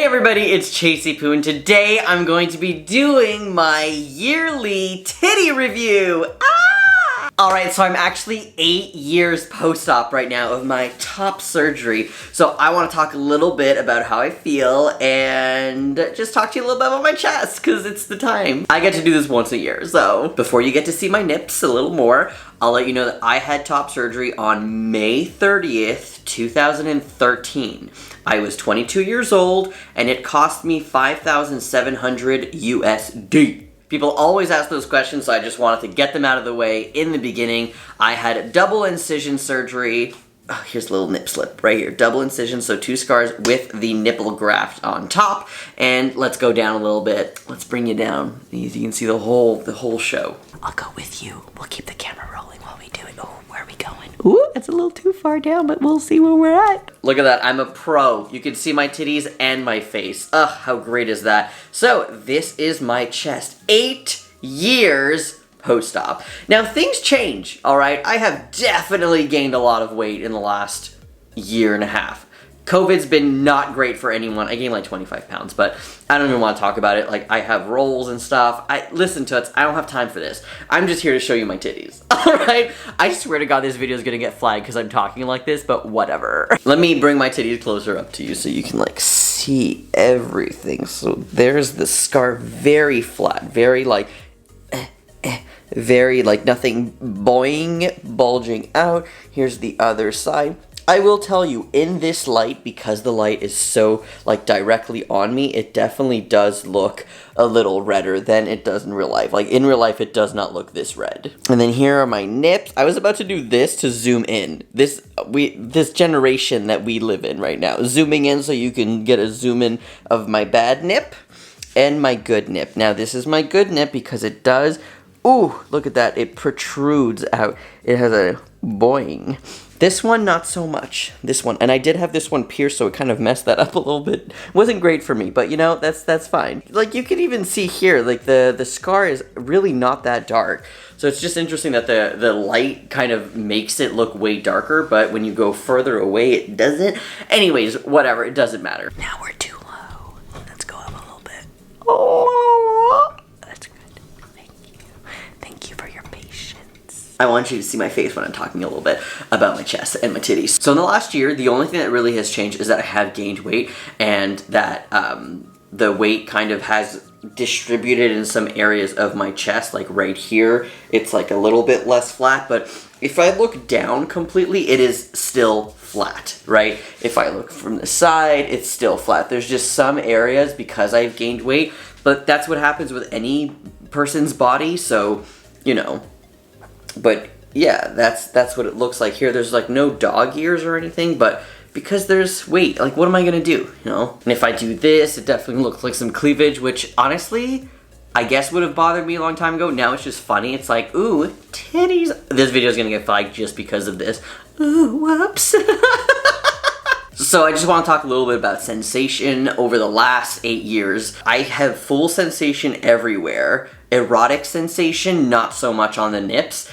Hey everybody, it's Chasey Poo, and today I'm going to be doing my yearly titty review. Alright, so I'm actually 8 years post-op right now of my top surgery. So I want to talk a little bit about how I feel and just talk to you a little bit about my chest, because it's the time. I get to do this once a year, so before you get to see my nips a little more, I'll let you know that I had top surgery on May 30th, 2013. I was 22 years old, and it cost me $5,700 USD. People always ask those questions, so I just wanted to get them out of the way in the beginning. I had double incision surgery. Oh, here's a little nip slip right here. Double incision, so 2 scars with the nipple graft on top. And let's go down a little bit. Let's bring you down. You can see the whole show. I'll go with you. We'll keep the camera rolling while we do it. Oh, where are we going? Ooh, that's a little too far down, but we'll see where we're at. Look at that, I'm a pro. You can see my titties and my face. Ugh, how great is that? So, this is my chest. 8 years post-op. Now, things change, alright? I have definitely gained a lot of weight in the last year and a half. COVID's been not great for anyone. I gained like 25 pounds, but I don't even want to talk about it. Like, I have rolls and stuff. Listen to it, I don't have time for this. I'm just here to show you my titties, alright? I swear to God this video is gonna get flagged because I'm talking like this, but whatever. Let me bring my titties closer up to you so you can like see everything. So there's the scar, very flat, very like, very like nothing bulging out. Here's the other side. I will tell you, in this light, because the light is so, like, directly on me, it definitely does look a little redder than it does in real life. Like, in real life, it does not look this red. And then here are my nips. I was about to do this to zoom in. This generation that we live in right now. Zooming in so you can get a zoom in of my bad nip and my good nip. Now, this is my good nip because it does... Ooh, look at that. It protrudes out. It has a boing. This one, not so much. This one. And I did have this one pierced, so it kind of messed that up a little bit. Wasn't great for me, but you know, that's fine. Like, you can even see here, like, the scar is really not that dark. So it's just interesting that the light kind of makes it look way darker, but when you go further away, it doesn't. Anyways, whatever. It doesn't matter. Now we're too low. Let's go up a little bit. Oh, that's good. Thank you for your patience. I want you to see my face when I'm talking a little bit about my chest and my titties. So in the last year, the only thing that really has changed is that I have gained weight, and that the weight kind of has distributed in some areas of my chest, like right here. It's like a little bit less flat, but if I look down completely, it is still flat, right? If I look from the side, it's still flat. There's just some areas because I've gained weight, but that's what happens with any person's body, so, you know. But yeah, that's what it looks like here. There's like no dog ears or anything, but because there's weight, like, what am I gonna do, you know? And if I do this, it definitely looks like some cleavage, which honestly, I guess would have bothered me a long time ago. Now it's just funny. It's like, ooh, titties. This video is gonna get flagged just because of this. Ooh, whoops. So I just want to talk a little bit about sensation over the last 8 years. I have full sensation everywhere. Erotic sensation, not so much on the nips.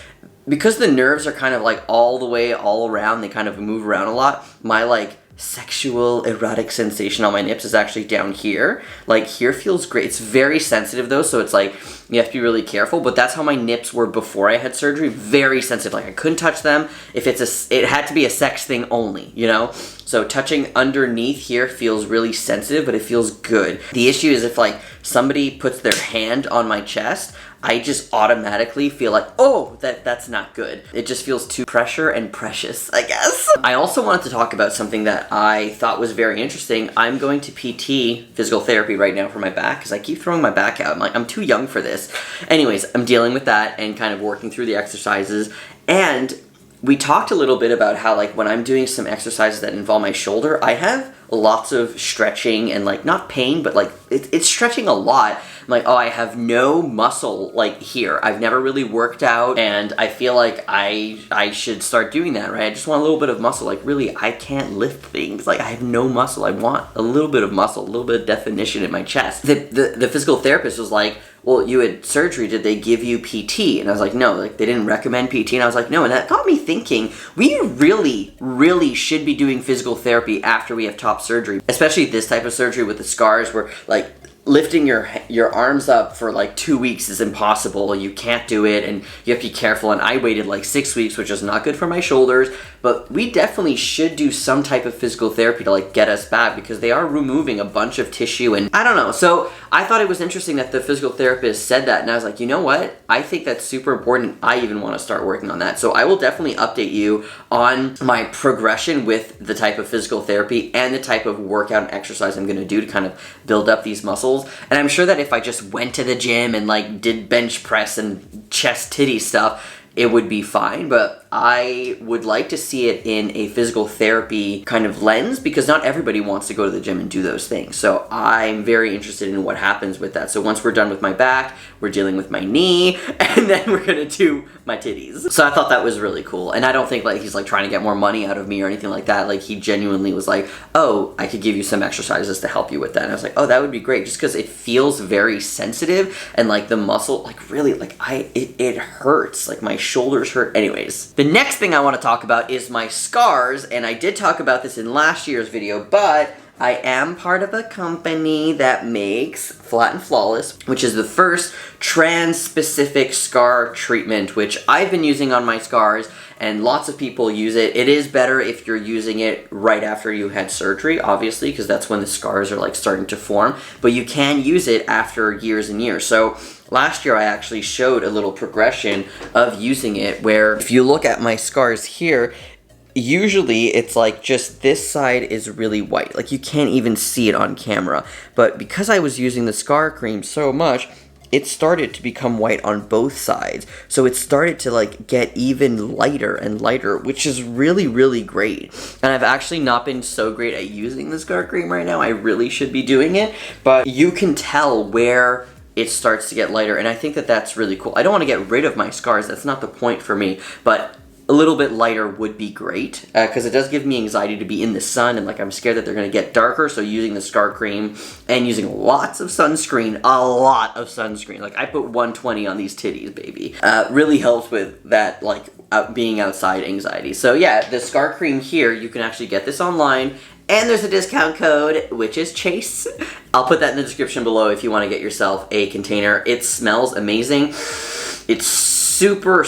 Because the nerves are kind of like all the way all around, they kind of move around a lot, my like sexual erotic sensation on my nips is actually down here. Like, here feels great. It's very sensitive though, so it's like you have to be really careful, but that's how my nips were before I had surgery. Very sensitive. Like, I couldn't touch them. If it had to be a sex thing only, you know? So touching underneath here feels really sensitive, but it feels good. The issue is if like somebody puts their hand on my chest, I just automatically feel like, oh, that's not good. It just feels too pressure and precious, I guess. I also wanted to talk about something that I thought was very interesting. I'm going to PT, physical therapy, right now for my back, because I keep throwing my back out. I'm like, I'm too young for this. Anyways, I'm dealing with that and kind of working through the exercises. And we talked a little bit about how, like, when I'm doing some exercises that involve my shoulder, I have lots of stretching and, like, not pain, but, like, it's stretching a lot. I'm like, oh, I have no muscle, like, here. I've never really worked out, and I feel like I should start doing that, right? I just want a little bit of muscle. Like, really, I can't lift things. Like, I have no muscle. I want a little bit of muscle, a little bit of definition in my chest. The physical therapist was like, well, you had surgery, did they give you PT? And I was like, no, like they didn't recommend PT. And I was like, no, and that got me thinking, we really should be doing physical therapy after we have top surgery, especially this type of surgery with the scars where like lifting your arms up for like 2 weeks is impossible. You can't do it and you have to be careful, and I waited like 6 weeks, which is not good for my shoulders, but we definitely should do some type of physical therapy to like get us back, because they are removing a bunch of tissue, and I don't know. So I thought it was interesting that the physical therapist said that, and I was like, you know what? I think that's super important. I even want to start working on that. So I will definitely update you on my progression with the type of physical therapy and the type of workout and exercise I'm going to do to kind of build up these muscles. And I'm sure that if I just went to the gym and like did bench press and chest titty stuff, it would be fine, but I would like to see it in a physical therapy kind of lens, because not everybody wants to go to the gym and do those things. So I'm very interested in what happens with that. So once we're done with my back, we're dealing with my knee, and then we're gonna do my titties. So I thought that was really cool. And I don't think like he's like trying to get more money out of me or anything like that. Like he genuinely was like, oh, I could give you some exercises to help you with that. And I was like, oh, that would be great, just because it feels very sensitive, and like the muscle, like really, like it hurts, like my shoulders hurt. Anyways, the next thing I want to talk about is my scars, and I did talk about this in last year's video, but I am part of a company that makes Flat and Flawless, which is the first trans-specific scar treatment, which I've been using on my scars, and lots of people use it. It is better if you're using it right after you had surgery, obviously, because that's when the scars are like starting to form, but you can use it after years and years. So last year I actually showed a little progression of using it, where if you look at my scars here, usually it's like just this side is really white. Like you can't even see it on camera. But because I was using the scar cream so much, it started to become white on both sides. So it started to like get even lighter and lighter, which is really great. And I've actually not been so great at using the scar cream right now. I really should be doing it, but you can tell where it starts to get lighter, and I think that that's really cool. I don't want to get rid of my scars, that's not the point for me, but a little bit lighter would be great, because it does give me anxiety to be in the sun, and like I'm scared that they're going to get darker. So using the scar cream and using lots of sunscreen, a lot of sunscreen, like I put 120 on these titties, baby, really helps with that, like being outside anxiety. So yeah, the scar cream here, you can actually get this online, and there's a discount code, which is Chase. I'll put that in the description below if you want to get yourself a container. It smells amazing. It's super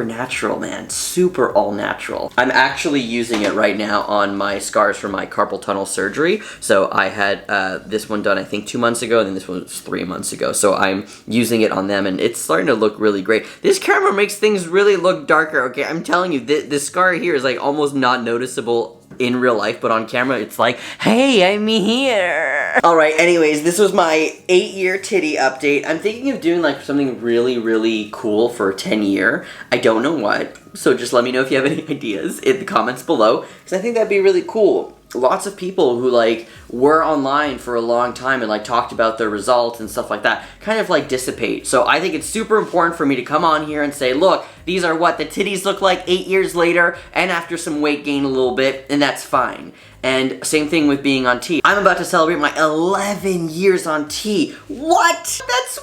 natural, man. Super all natural. I'm actually using it right now on my scars from my carpal tunnel surgery. So I had this one done I think 2 months ago, and then this one was 3 months ago. So I'm using it on them, and it's starting to look really great. This camera makes things really look darker, okay? I'm telling you, this scar here is like almost not noticeable in real life, but on camera it's like, hey, I'm here. Alright, anyways, this was my 8-year titty update. I'm thinking of doing like something really cool for 10-year. I don't know what, so just let me know if you have any ideas in the comments below, because I think that'd be really cool. Lots of people who like were online for a long time and like talked about their results and stuff like that kind of like dissipate. So I think it's super important for me to come on here and say, look, these are what the titties look like 8 years later, and after some weight gain a little bit, and that's fine. And same thing with being on T. I'm about to celebrate my 11 years on T. What? That's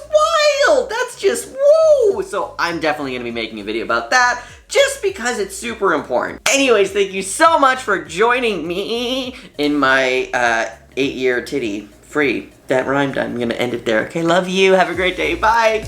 wild! That's just woo! So I'm definitely gonna be making a video about that, just because it's super important. Anyways, thank you so much for joining me in my 8-year titty free. That rhymed. I'm gonna end it there. Okay, love you. Have a great day. Bye.